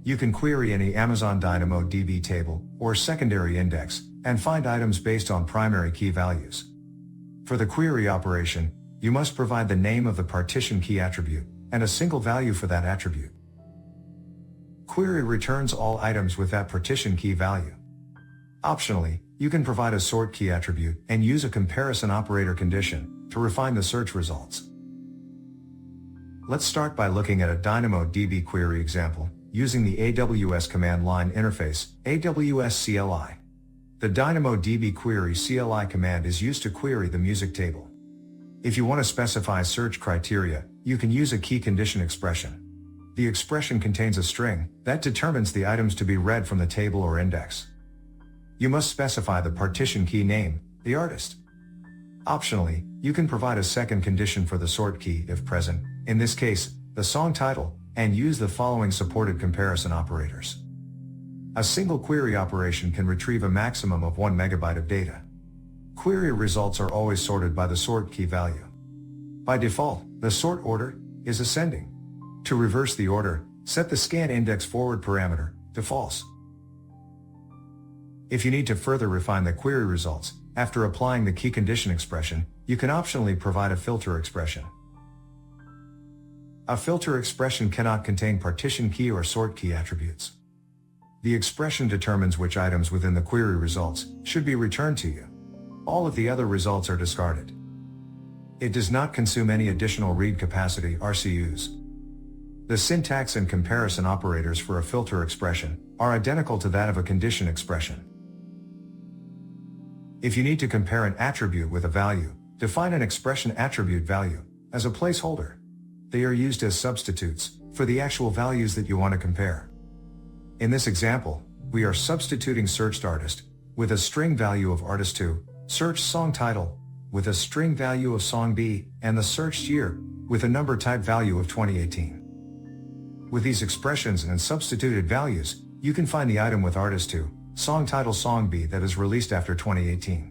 You can query any Amazon DynamoDB table or secondary index and find items based on primary key values. For the query operation, you must provide the name of the partition key attribute and a single value for that attribute. Query returns all items with that partition key value. Optionally, you can provide a sort key attribute and use a comparison operator condition to refine the search results. Let's start by looking at a DynamoDB query example using the AWS command line interface, AWS CLI. The DynamoDB Query CLI command is used to query the music table. If you want to specify search criteria, you can use a key condition expression. The expression contains a string that determines the items to be read from the table or index. You must specify the partition key name, the artist. Optionally, you can provide a second condition for the sort key if present, in this case, the song title, and use the following supported comparison operators. A single query operation can retrieve a maximum of 1 megabyte of data. Query results are always sorted by the sort key value. By default, the sort order is ascending. To reverse the order, set the scan index forward parameter to false. If you need to further refine the query results, after applying the key condition expression, you can optionally provide a filter expression. A filter expression cannot contain partition key or sort key attributes. The expression determines which items within the query results should be returned to you. All of the other results are discarded. It does not consume any additional read capacity (RCUs). The syntax and comparison operators for a filter expression are identical to that of a condition expression. If you need to compare an attribute with a value, define an expression attribute value as a placeholder. They are used as substitutes for the actual values that you want to compare. In this example, we are substituting searched artist with a string value of artist2, searched song title with a string value of song B, and the searched year with a number type value of 2018. With these expressions and substituted values, you can find the item with artist2, song title song B that is released after 2018.